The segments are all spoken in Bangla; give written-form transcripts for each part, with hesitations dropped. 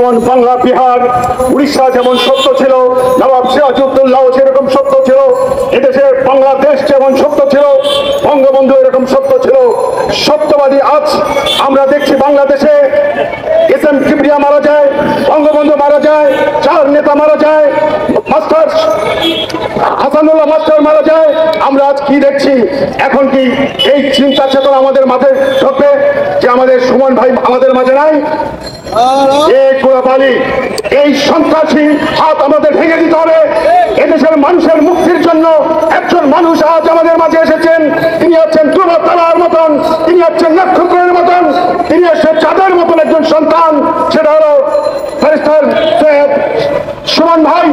বাংলা, বিহার, উড়িষ্যা যেমন সত্য ছিল, নবাব সিরাজউদ্দৌলাও সেরকম সত্য ছিল, এদেশে বাংলাদেশ যেমন সত্য ছিল, বঙ্গবন্ধু এরকম সত্য ছিল। সত্যবাদী আজ আমরা দেখছি বাংলাদেশে এস এম কিবরিয়া মারা যায়, বঙ্গবন্ধু মারা যায়, চার নেতা মারা যায়, মাস্টার হাসানুল্লাহ মাস্টার মারা যায়। আমরা আজ কি দেখছি? এখন কি এই চিন্তা চেতনা আমাদের মাথায় ঢোকে যে আমাদের সুমন ভাই আমাদের মাঝে নাই? এই সন্ত্রাসী হাত আমাদের ভেঙে দিতে হবে। এদেশের মানুষের মুক্তির জন্য একজন মানুষ আজ আমাদের মাঝে এসেছেন। তিনি হচ্ছেন ধ্রুব তারার মতন, তিনি হচ্ছেন নক্ষত্রের মতন, তিনি হচ্ছেন চাঁদের মতন একজন সন্তান। সেটা হলো ব্যারিস্টার সৈয়দ সুমন ভাই।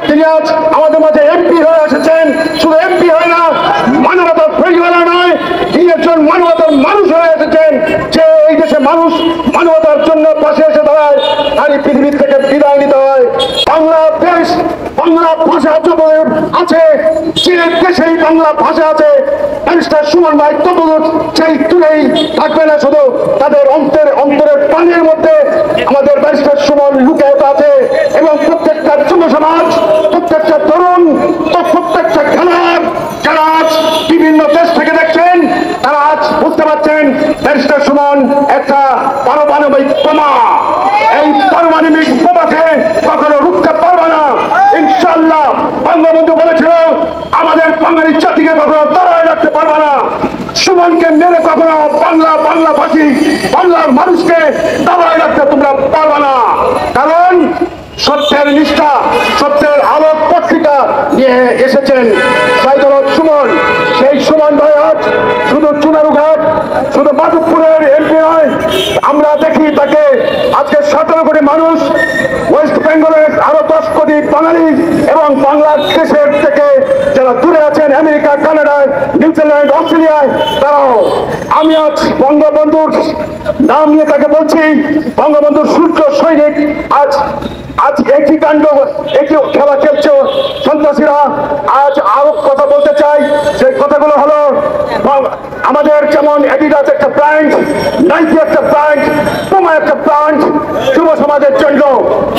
তিনি আজ আমাদের মাঝে এমপি হয়ে এসেছেন। শুধু এমপি হয় না, মানবতার পরিবারা নয়, তিনি একজন মানবতার মানুষ হয়ে এসেছেন। যে এই দেশে মানুষ মানবতার জন্য পাশে এসে দাঁড়ায়, আর এই পৃথিবী থেকে বিদায় নিতে হয়। বাংলাদেশ বাংলা ভাষা যত আছে, যে দেশেই বাংলা ভাষা আছে, ব্যারিস্টার সুমন ভাই ততদূর সেই দূরেই থাকবে না। শুধু তাদের অন্তরের প্রাণের মধ্যে আমাদের ব্যারিস্টার সুমন লুকায়িত আছে। এবং প্রত্যেকটা যুব সমাজ, প্রত্যেকটা তরুণ, প্রত্যেকটা খেলোয়াড় যারা আজ বিভিন্ন দেশ থেকে দেখছেন, তারা আজ বুঝতে পারছেন ব্যারিস্টার সুমন একটা পারমাণবিক বোমা। এই পারমাণবিক বোমাকে কখনো রুখতে পারবে না ইনশাআল্লাহ। বঙ্গবন্ধু বলেছিল আমাদের বাঙালি জাতিকে কখনো দাঁড়ায় রাখতে পারবে না। সুমনকে মেরে কখনো বাংলাভাষী বাংলার মানুষকে দাঁড়ায় রাখতে তোমরা পারবে না। কারণ সত্যের নিষ্ঠা, সত্যের আলোক পত্রিকা নিয়ে এসেছেন সাইদুল হক সুমন। সেই সুমন ভাই আজ শুধু চুনারুঘাট, শুধু মাধবপুরের এমপি নয়, আমরা দেখি তাকে আজকে 17 কোটি মানুষ, ওয়েস্ট বেঙ্গলের আরো 10 কোটি বাঙালি এবং বাংলাদেশের থেকে যারা দূরে আছেন আমেরিকা, কানাডায়, নিউজিল্যান্ড, অস্ট্রেলিয়ায়, তারাও। আমি আজ বঙ্গবন্ধুর নাম নিয়ে তাকে বলছি, বঙ্গবন্ধুর সূর্য সৈনিক। আজ একই কাণ্ড, একই খেলা খেলছে সন্ত্রাসীরা। আজ আরো কথা বলতে চাই, যে কথাগুলো হলো আমাদের যেমন অ্যাডিডাস একটা ব্র্যান্ড, নাইকি একটা ব্র্যান্ড, পুমা একটা ব্র্যান্ড, যুব সমাজের জন্য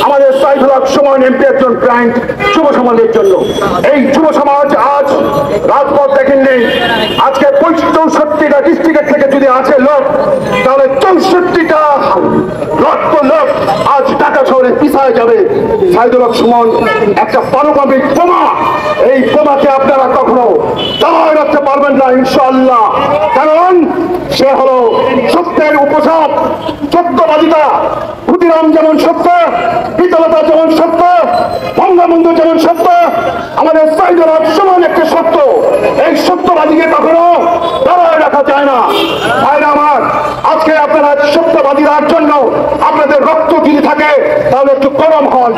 আমাদের সাইদুল হক সুমন এমপি একজন ব্র্যান্ড যুব সমাজের জন্য। এই যুব সমাজ আজ রাজপথ দেখেননি। আজকে 64টা ডিস্ট্রিক্টের থেকে যদি আছে লোক, তাহলে 64টা লোক আজ ঢাকা শহরে পিছায় যাবে। সাইদুল হক সুমন একটা পারমাণবিক বোমা। এই বোমাকে আপনারা কখনো দাঁড়ায় রাখতে পারবেন না ইনশাআল্লাহ। কারণ সে হলো সত্যের উপসব। সত্যবাদিতা, ক্ষুদিরাম যেমন সত্য, বিতলতা যেমন সত্য, বঙ্গবন্ধু যেমন সত্য, আমাদের সাইদুল হক সুমন একটা সত্য। এই সত্যবাদীকে কখনো দাঁড়ায় রাখা যায় না। ভাইরা আমার, আজকে আপনারা সত্যবাদীরার জন্য আপনাদের রক্ত যদি থাকে তাহলে একটু গরম হন।